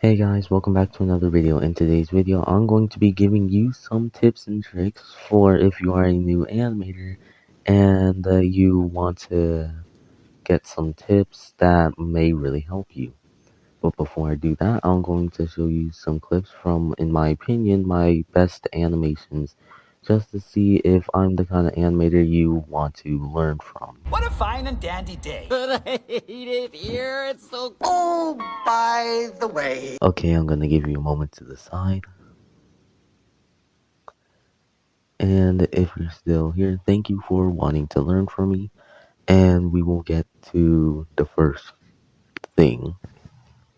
Hey guys, welcome back to another video. In today's video, I'm going to be giving you some tips and tricks for if you are a new animator and you want to get some tips that may really help you. But before I do that, I'm going to show you some clips from, in my opinion, my best animations, just to see if I'm the kind of animator you want to learn from. What a fine and dandy day. But I hate it here. It's so cold. Oh, by the way. Okay, I'm going to give you a moment to decide. And if you're still here, thank you for wanting to learn from me. And we will get to the first thing.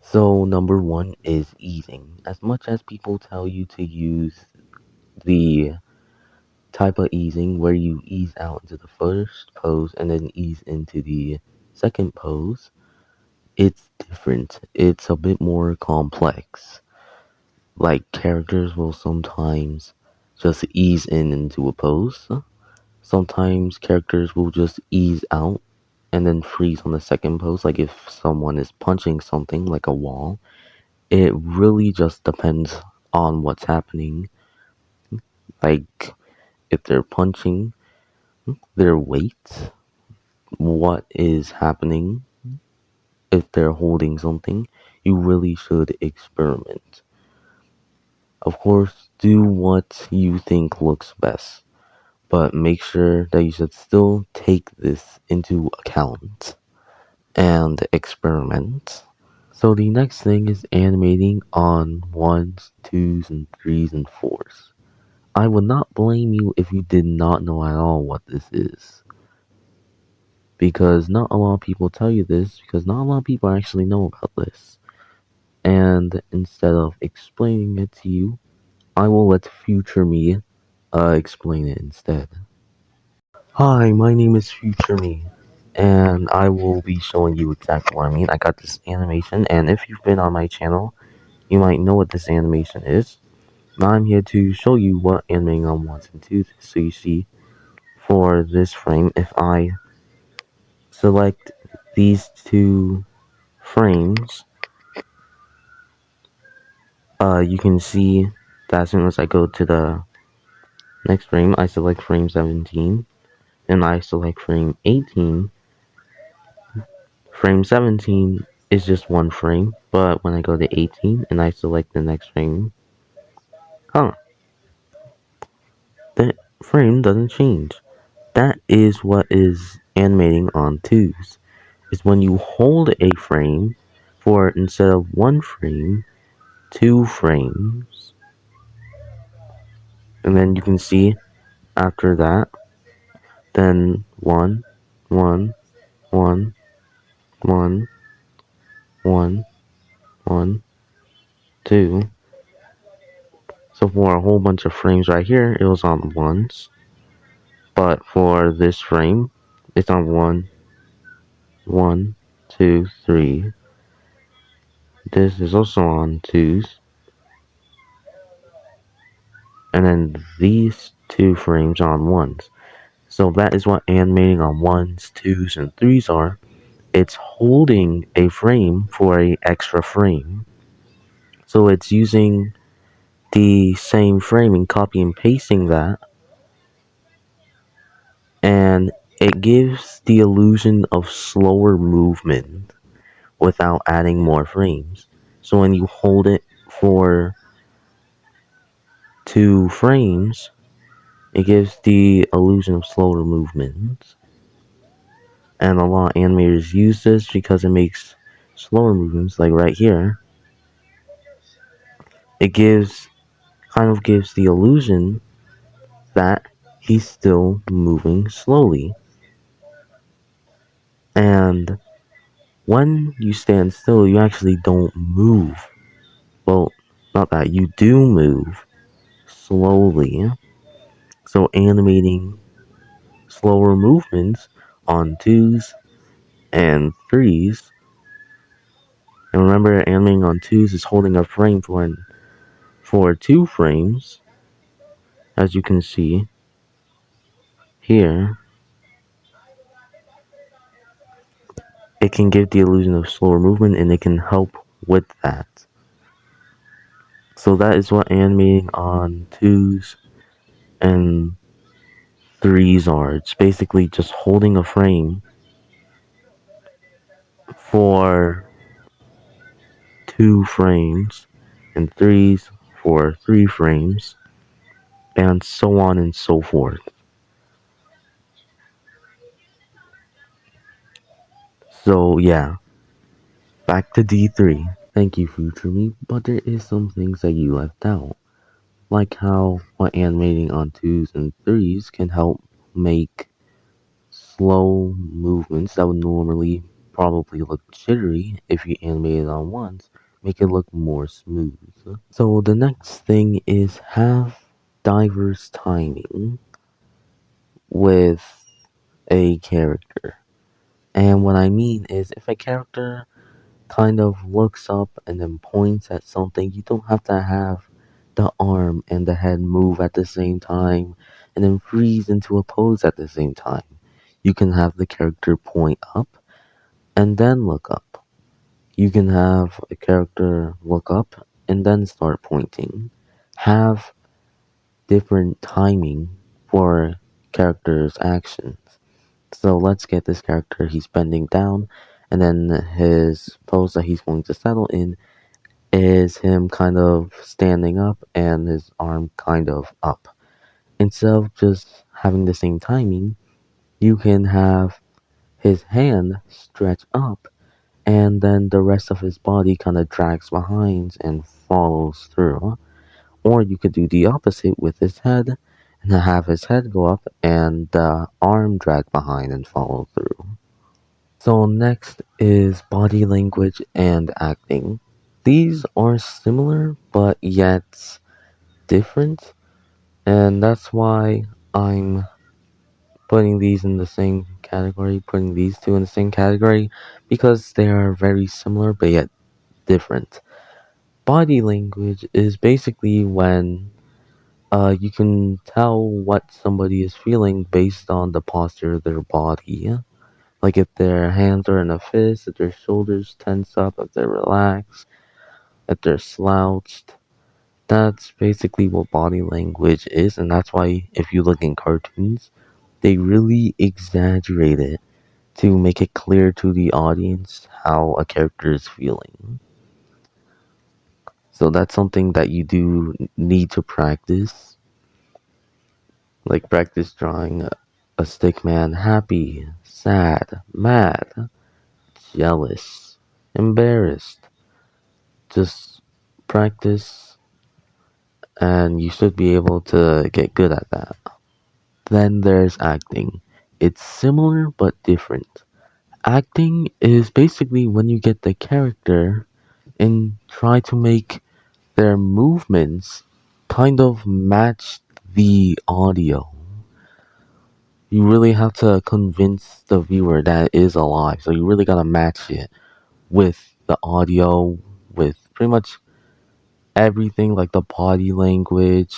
So, number one is easing. As much as people tell you to use the type of easing where you ease out into the first pose and then ease into the second pose, it's different. It's a bit more complex. Like, characters will sometimes just ease in into a pose. Sometimes characters will just ease out and then freeze on the second pose, like if someone is punching something like a wall. It really just depends on what's happening. Like if they're punching, their weight, what is happening, if they're holding something, you really should experiment. Of course, do what you think looks best, but make sure that you should still take this into account and experiment. So the next thing is animating on ones, twos, and threes and fours. I would not blame you if you did not know at all what this is. Because not a lot of people tell you this, because not a lot of people actually know about this. And instead of explaining it to you, I will let future me explain it instead. Hi, my name is Future Me, and I will be showing you exactly what I mean. I got this animation, and if you've been on my channel, you might know what this animation is. Now I'm here to show you what animating on ones and twos is. So you see, for this frame, if I select these two frames, you can see that as soon as I go to the next frame, I select frame 17, and I select frame 18. Frame 17 is just one frame, but when I go to 18 and I select the next frame, huh, the frame doesn't change. That is what is animating on twos. Is when you hold a frame for instead of one frame, two frames. And then you can see after that, then one, one, one, one, one, one, two. So for a whole bunch of frames right here, it was on ones. But for this frame, it's on one, two, three. This is also on twos. And then these two frames on ones. So that is what animating on ones, twos, and threes are. It's holding a frame for a extra frame. So it's using the same frame and copy and pasting that, and it gives the illusion of slower movement without adding more frames. So when you hold it for two frames, it gives the illusion of slower movement. And a lot of animators use this because it makes slower movements, like right here. It kind of gives the illusion that he's still moving slowly. And when you stand still, you actually don't move. Well, not that, you do move slowly. So animating slower movements on twos and threes. And remember, animating on twos is holding a frame for two frames, as you can see here. It can give the illusion of slower movement, and it can help with that. So that is what animating on twos and threes are. It's basically just holding a frame for 2 frames, and threes for 3 frames, and so on and so forth. So yeah, back to D3. Thank you, future me, but there is some things that you left out, like how what animating on twos and threes can help make slow movements that would normally probably look jittery if you animate it on ones, make it look more smooth. So the next thing is have diverse timing with a character. And what I mean is if a character kind of looks up and then points at something, you don't have to have the arm and the head move at the same time and then freeze into a pose at the same time. You can have the character point up and then look up. You can have a character look up and then start pointing. Have different timing for characters' actions. So let's get this character, he's bending down, and then his pose that he's going to settle in is him kind of standing up and his arm kind of up. Instead of just having the same timing, you can have his hand stretch up and then the rest of his body kind of drags behind and follows through. Or you could do the opposite with his head and have his head go up and the arm drag behind and follow through. So next is body language and acting. These are similar but yet different, and that's why I'm putting these in the same category, putting these two in the same category, because they are very similar but yet different. Body language is basically when you can tell what somebody is feeling based on the posture of their body. Like if their hands are in a fist, if their shoulders tense up, if they're relaxed, if they're slouched. That's basically what body language is, and that's why if you look in cartoons, they really exaggerate it to make it clear to the audience how a character is feeling. So that's something that you do need to practice. Like practice drawing a stick man happy, sad, mad, jealous, embarrassed. Just practice and you should be able to get good at that. Then there's acting. It's similar but different. Acting is basically when you get the character and try to make their movements kind of match the audio. You really have to convince the viewer that it is alive. So you really gotta match it with the audio, with pretty much everything like the body language.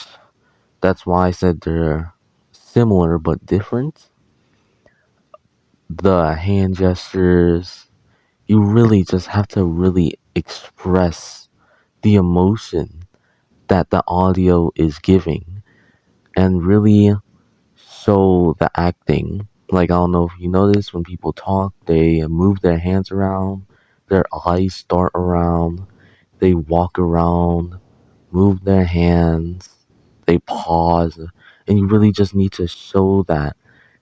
That's why I said they're similar but different. The hand gestures, you really just have to really express the emotion that the audio is giving and really show the acting. Like, I don't know if you notice when people talk, they move their hands around, their eyes start around, they walk around, move their hands, they pause, and you really just need to show that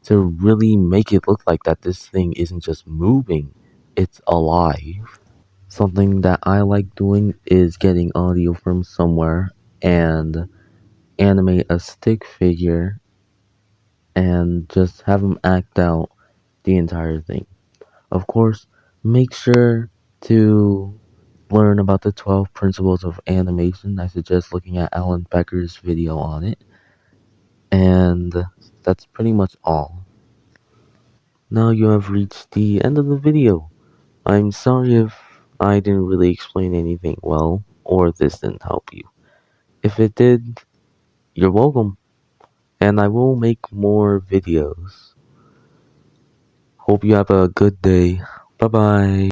to really make it look like that this thing isn't just moving, it's alive. Something that I like doing is getting audio from somewhere and animate a stick figure and just have them act out the entire thing. Of course, make sure to learn about the 12 principles of animation. I suggest looking at Alan Becker's video on it. And that's pretty much all. Now you have reached the end of the video. I'm sorry if I didn't really explain anything well, or this didn't help you. If it did, you're welcome, and I will make more videos. Hope you have a good day. Bye bye.